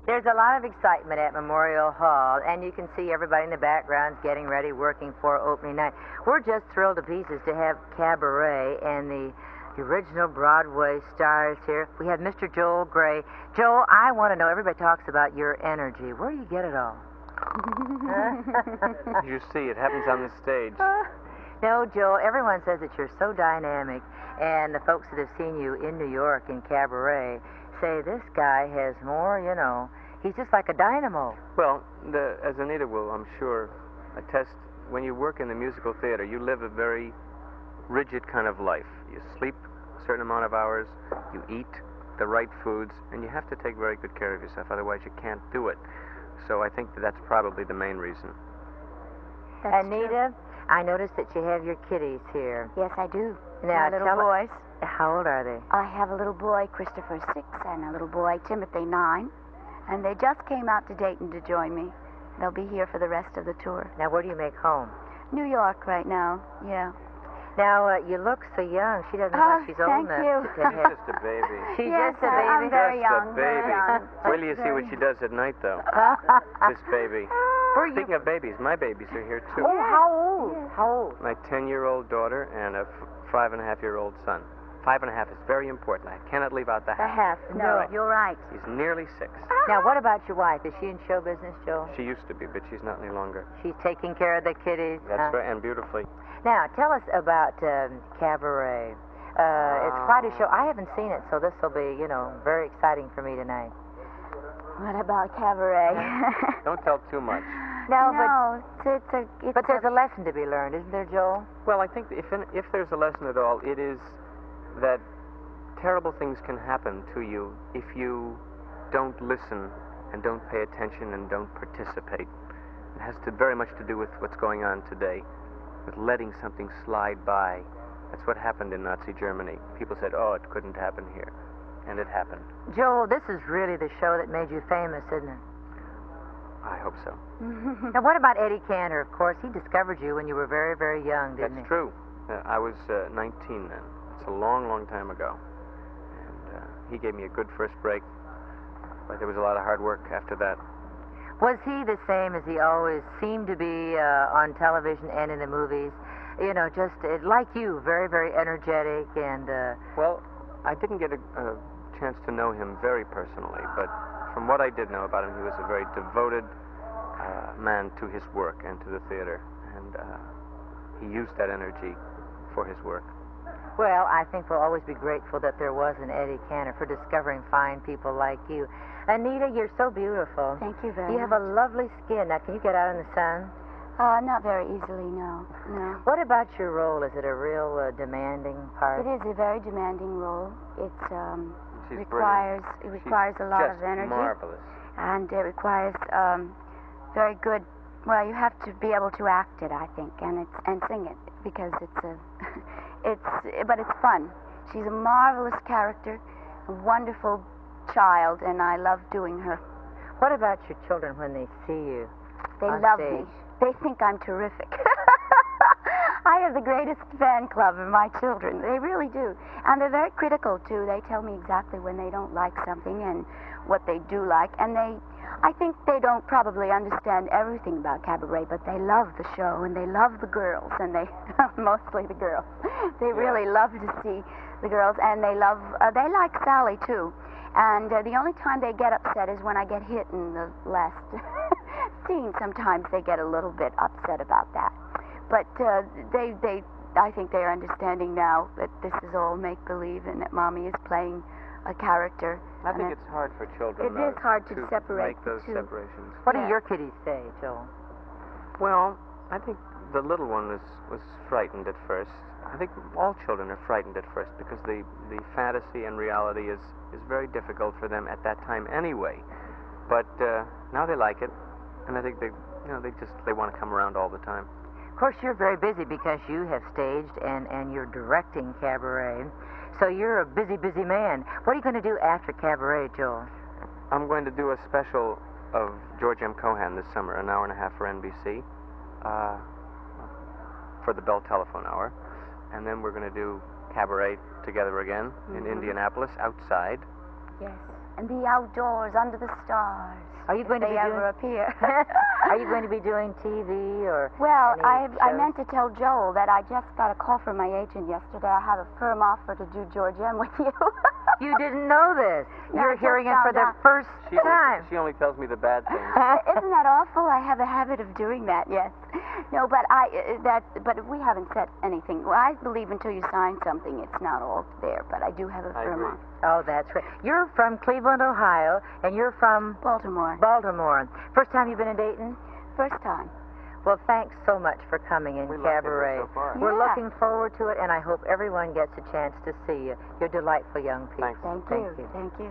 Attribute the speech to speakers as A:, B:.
A: There's a lot of excitement at Memorial Hall, and you can see everybody in the background getting ready, working for opening night. We're just thrilled to pieces to have Cabaret and the original Broadway stars here. We have Mr. Joel Grey. Joel, I want to know, everybody talks about your energy. Where do you get it all?
B: You see, it happens on the stage.
A: No, Joel, everyone says that you're so dynamic, and the folks that have seen you in New York in Cabaret say this guy has more, he's just like a dynamo.
B: Well, as Anita will, I'm sure, attest, when you work in the musical theater, you live a very rigid kind of life. You sleep a certain amount of hours, you eat the right foods, and you have to take very good care of yourself, otherwise you can't do it. So I think that's probably the main reason.
A: That's Anita, true. I noticed that you have your kiddies here.
C: Yes, I do.
A: Now,
C: my little boys.
A: How old are they?
C: I have a little boy, Christopher, 6, and a little boy, Timothy, 9. And they just came out to Dayton to join me. They'll be here for the rest of the tour.
A: Now, where do you make home?
C: New York right now, yeah.
A: Now, you look so young. She doesn't look like she's old enough.
C: Thank you.
B: She's just a baby.
A: She's
C: yes,
A: just a baby?
C: I'm very young.
B: Just a baby.
C: Very young.
B: Wait till you see what she does at night, though. This baby. Speaking of babies, my babies are here, too.
A: Oh, how old? Yes. How old?
B: My 10-year-old daughter and a 5.5-year-old son. 5.5 is very important. I cannot leave out the half.
C: No, you're right.
B: He's nearly 6.
A: Now, what about your wife? Is she in show business, Joel?
B: She used to be, but she's not any longer.
A: She's taking care of the kiddies.
B: That's right, and beautifully.
A: Now, tell us about Cabaret. It's quite a show. I haven't seen it, so this will be, very exciting for me tonight.
C: What about Cabaret?
B: Don't tell too much.
C: No,
A: but there's a lesson to be learned, isn't there, Joel?
B: Well, I think if there's a lesson at all, it is that terrible things can happen to you if you don't listen and don't pay attention and don't participate. It has very much to do with what's going on today, with letting something slide by. That's what happened in Nazi Germany. People said, oh, it couldn't happen here. And it happened.
A: Joel, this is really the show that made you famous, isn't it?
B: I hope so.
A: Now, what about Eddie Cantor? Of course, he discovered you when you were very, very young, didn't he?
B: That's true. I was 19 then. It's a long, long time ago. And he gave me a good first break. But there was a lot of hard work after that.
A: Was he the same as he always seemed to be on television and in the movies? Just like you, very, very energetic and...
B: Well, I didn't get a chance to know him very personally, but from what I did know about him, he was a very devoted man to his work and to the theater, and he used that energy for his work.
A: Well, I think we'll always be grateful that there was an Eddie Cantor for discovering fine people like you. Anita, you're so beautiful.
C: Thank you very much.
A: You have a lovely skin. Now, can you get out in the sun?
C: Not very easily, no.
A: What about your role? Is it a real demanding part?
C: It is a very demanding role. It
B: She's
C: requires a lot of energy.
B: Marvelous.
C: And it requires very good. Well, you have to be able to act it, I think, and sing it because but it's fun. She's a marvelous character, a wonderful child, and I love doing her.
A: What about your children when they see you?
C: They
A: on
C: love
A: stage?
C: me. They think I'm terrific. I have the greatest fan club of my children. They really do. And they're very critical, too. They tell me exactly when they don't like something and what they do like. And I think they don't probably understand everything about Cabaret, but they love the show and they love the girls. And mostly the girls. They really love to see the girls. And they like Sally, too. And the only time they get upset is when I get hit in the last scene. Sometimes they get a little bit upset about that. But I think they're understanding now that this is all make-believe and that Mommy is playing a character.
B: I think it's hard for children.
C: It is hard to separate
B: make those
C: the two.
B: separations.
A: What do your kiddies say, Joel?
B: Well, I think the little one was frightened at first. I think all children are frightened at first because the fantasy and reality is very difficult for them at that time anyway. But now they like it, and I think they want to come around all the time.
A: Of course, you're very busy because you have staged and you're directing Cabaret. So you're a busy, busy man. What are you going to do after Cabaret, Joel?
B: I'm going to do a special of George M. Cohan this summer, an hour and a half for NBC, for the Bell Telephone Hour. And then we're going to do Cabaret together again in Indianapolis, outside.
C: Yes. and the outdoors under the stars.
A: Are you going to
C: they
A: be
C: ever
A: doing?
C: appear?
A: Are you going to be doing TV or?
C: Well,
A: any
C: I
A: shows?
C: meant to tell Joel that I just got a call from my agent yesterday. I have a firm offer to do George M. with you.
A: You didn't know this.
C: No, I
A: You're
C: just
A: hearing it for
C: found
A: the
C: out.
A: first
B: She
A: time.
B: only tells me the bad things.
C: Isn't that awful? I have a habit of doing that. Yes. No, but but we haven't said anything. Well, I believe until you sign something, it's not all there. But I do have a
B: I
C: firm
B: agree.
C: offer.
A: Oh, that's right. You're from Cleveland, Ohio, and you're from
C: Baltimore.
A: Baltimore. First time you've been in Dayton?
C: First time.
A: Well, thanks so much for coming in,
B: We like it
A: Cabaret.
B: here so far.
A: We're
C: Yeah.
A: looking forward to it, and I hope everyone gets a chance to see you. You're delightful young people.
B: Thanks.
C: Thank you. Thank you.